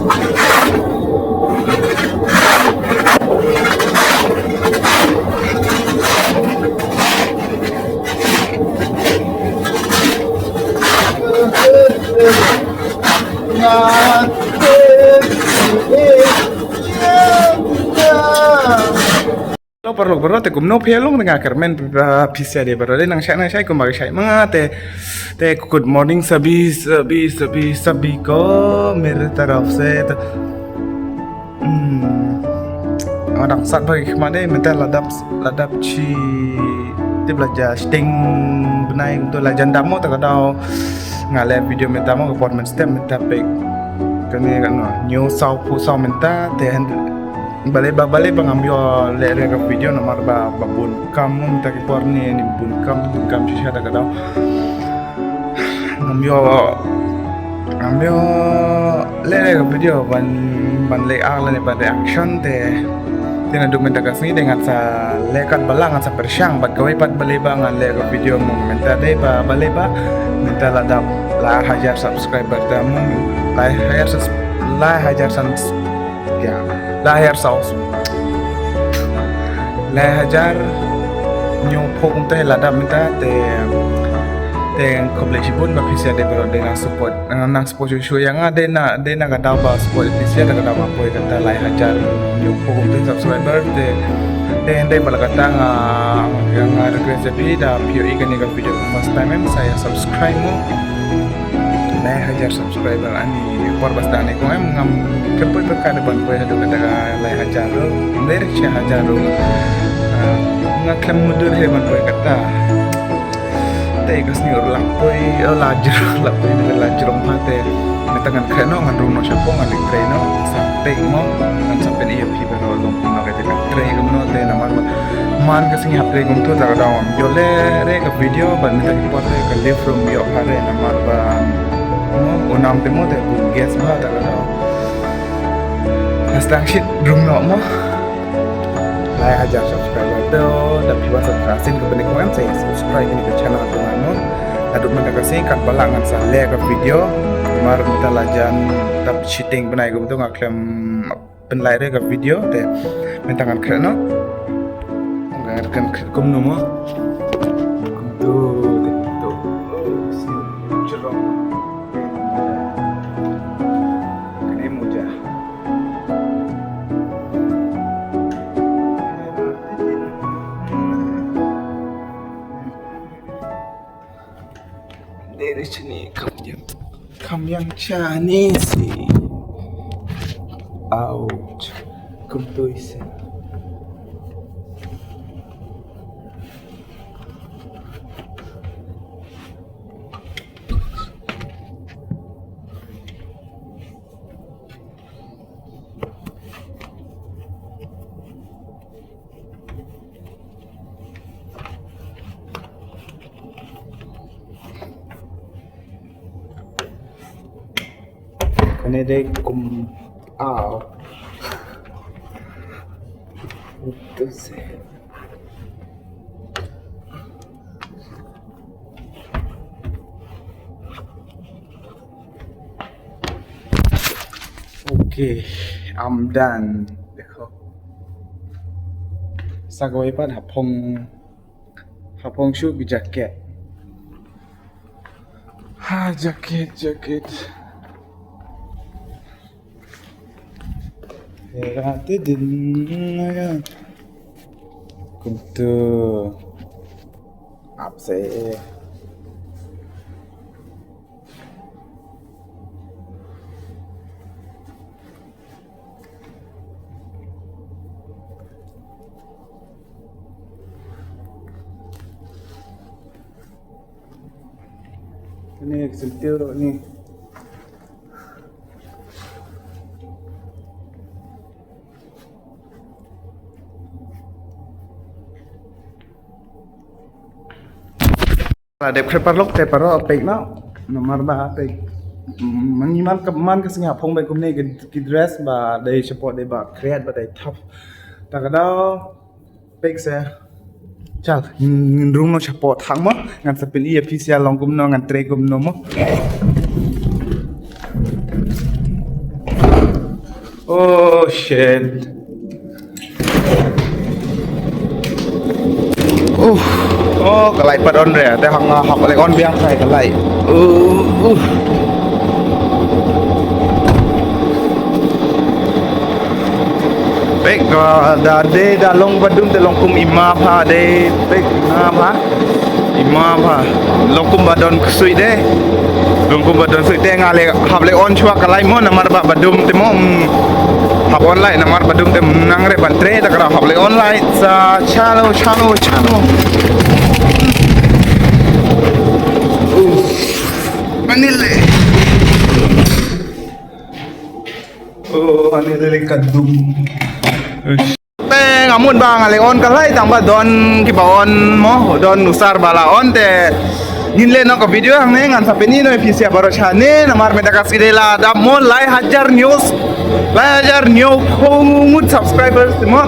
Lo perlu te kumno pelong tengah kermen pisah dia baru nang saya kumbar saya mengate te good morning सभी को मेरे तरफ से orang saat bagi kemana minta ladap ci dia belajar sting benai untuk lajan damo tak ada ngale video minta mau ke performance step minta pek kini kan new sau pu sau minta te balik pengambil lihat video nomor babun kamu minta ke porni ni bun kam sih ada kadang ngambil lihat video ban layout ni ban reaction te dengan dokumentasi dengan sa lekat balangan sa persyang bat kawai pat baleba ngan lihat video mu minta deh baleba minta lah hajar subscriber tamu lah hajar ya lahir saus lahajar nyo pokong teh lada minta te koblesi pun bapisia de bero de support nang support show yang ada na kada ba support bapisia kada ba boy kata lahajar nyo pokong teh subscriber de balakata yang request bi da pio ikan ni video first time saya subscribe mo lahajar subscriber ani por bastante ko ngam kepoy berkada ban poy hadu kata lahajar lirik sya hajar ngakam mudur he ban poy kata te kasni urlang poy lapoy dengan lajrong mate netangan kano ngan runo syapo ngan treno sampai mo ngan sampai iya pi bero long puno kete kan tre gumno te namar man kasni hapre gum to ta dawn jole re ka video ban ta pote ka live from yo hare namar ba unam temo te gas ba ta dawn Astang shit drum mo like hajar subscriber to tapi wasa trasin ke benek kan saya subscribe ini ke channel tu namo aduk menakasi kat balangan sa like video mar minta lajan tap cheating benai gum tu ngaklem penlai ke video te mentangan kreno ngarkan kum nomo tu jerong kene muja dari sini kamu yang Chinese out kumpuis Kanede kum itu sih okay, I'm done. देखो sagawai pan hapong shoe bi jacket jacket Hati din ayan kuntu apse ini sentil ni ada preparlok te paro pek na nomor ba pek manimal man ka singa phong ba kumne ki dress ba dai support dai ba create ba dai top ta ka da pek se chal room no support thang mo ngan sa pin official long kum no ngan tre kum no mo Oh shit. Oh, kalay pa doon re. Te hang hakalik on biang kay kalay. Uh. Pek da de da long badum te long kum ima pha de pek na pha ima pha long kum badon kusui de long kum badon sui te ngale hable on chua kalai mo namar ba badum te mo hab online namar badum te nang re bantre da kara hable online sa chalo anile anile kadum Teng amun bang aleon kalai tamba don kibaon mo don nusar balaon te ginle no ko video hang ngan sape ni no efisia baro chane namar medakas idela da mo lai hajar news khongut subscribers mo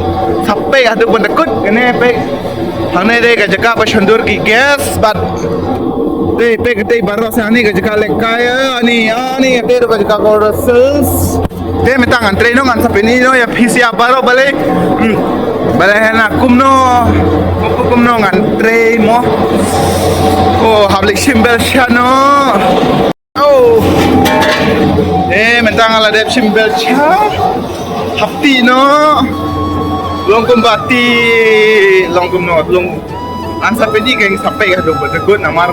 sape adu bandakut kene pe hang ne de gajaka pa shandur ki gas but de pe gate baro se ani gajaka lekaya ani te ro gajaka ko sales de metang antre no ngan sape ni no ya efisia baro bale na kumno ngan tre mo oh hablik simbel chano oh mentang ala dep simbel cha hapti no long kumbati long kumno long ansa pedi keng sampai ka do begut namar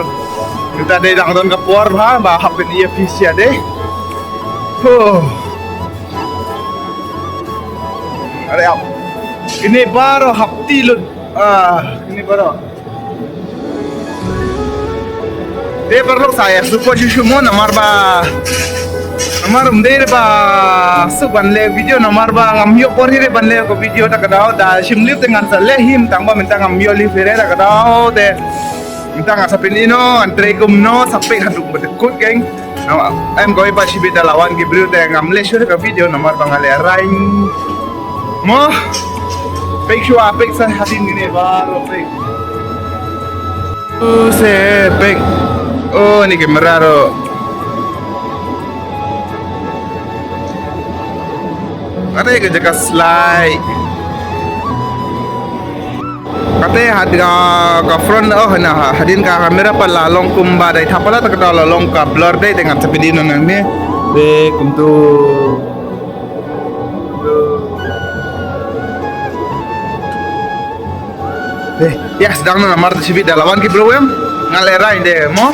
kita de dang don kapor ba hapen ia fisia de oh are ini baru hapti lut ini baru dia perlu saya suka cuci mo namar umder ba suban le video namar ba ngamyo pori re banle ko video ta kadao da shimlip dengan salehim tangba minta ngamyo li fere ta kadao de minta ngasa penino antre kumno sampai haduk bedekut geng em goi ba shibida lawan gibril te ngamle shure ka video namar bangale rain mo pek shua pek sa hadin gini baru pek se pek oh ini kamera ro ada yang jaga slide kate hadga ka front na hadin ka kamera pa lalong kumba dai thapala tak lalong ka blur dai dengan sepedino nang ne be kumtu ya sedang na namar si vida lawan ki bro em ngalera inde mo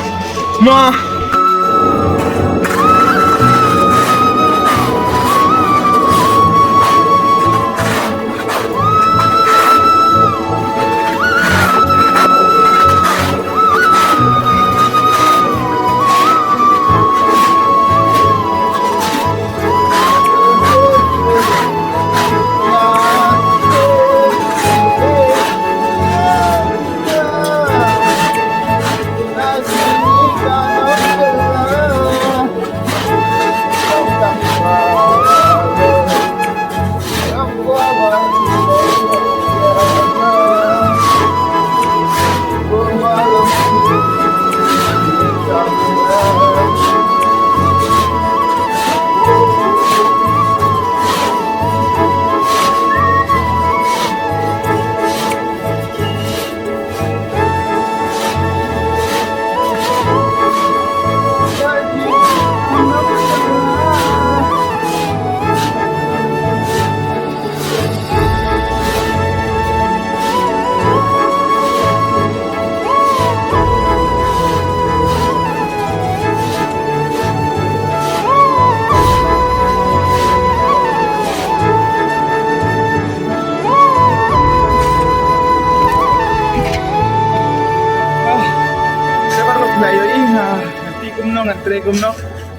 kumno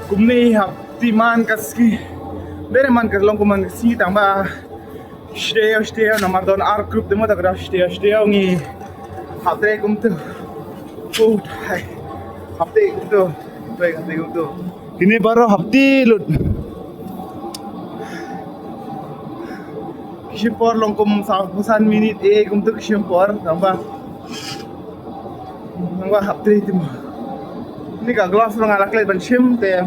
kumni hap timan kaski bere man kaslong kuman si tamba stay namar don ar group demo tak ra stay ngi hatre kumtu food hai hapte kumtu ini baru hapti lut shimpor longkum sahusan minit kumtu shimpor tamba hapte itu ini ka glass long alak le ban shim te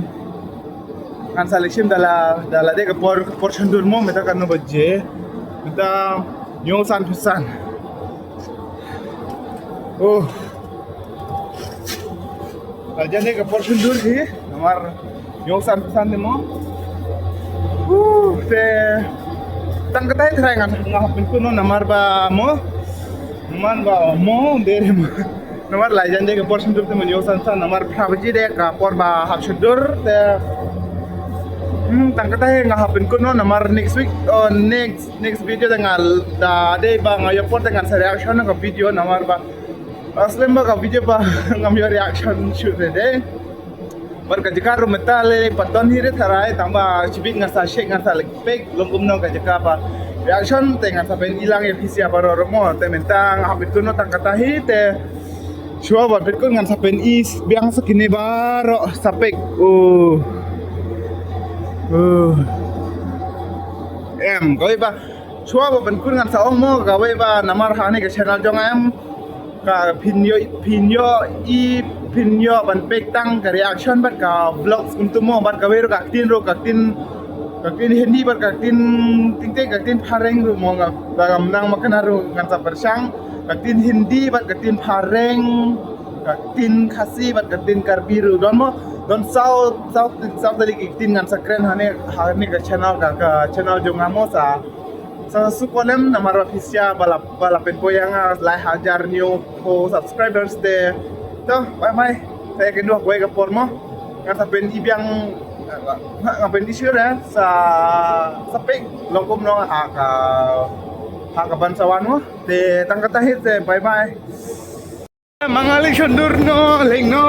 ngan selection dala de ke por chendur mo meta kan no baje meta nyo san pisan oh aja ne ke por chendur hi namar nyo san pisan de mo te tang katai thrai ngan ngapin kuno namar ba mo man ba mo dere mo nomor lain je ke por chendur te mo nyo san namar phrabaji de ka por ba hak chendur te tang kata yang ngahapin ko no namar next week next video dengan da de ba ngayo por dengan sa reaction ka video namar ba asli ba ka video ba ngamyo reaction shoot de bar ka jika rumetale paton hire tharai tamba chibik ngasa shek ngasa lekpek longkum no ka jika ba reaction dengan sa pen ilang efisia baro mo te mentang ngahapin ko no tang kata hi te shua ba pet ko ngan sa pen is biang sakini baro sapek em kau ba chua ba ben kun ngan sa ong mo ka we ba namar hani ke channel jong em ka pinyo ban pek tang ka reaction bat ka vlogs untuk mo bat ka we ka tin hindi bat ka tin phareng ro mo ka gam nang makana ro ngan sa persang ka tin hindi bat ka tin phareng ka tin khasi bat ka tin karbiru don mo don sau tadi tin ngan sa kren hani ka channel jong amo sa sukolem namar ofisia balapen poyang lai hajar new po subscribers de to bye saya kedua gue ke pormo ngan sa pen ibiang ngapen isure sa pek longkom no ha ka bansawan mo de tangkatahit de bye mangali sundur no leng no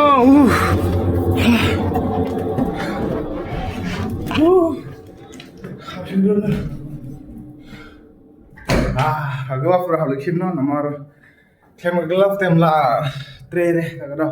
Agak pura halik no namar tem gelap tem la tre kagak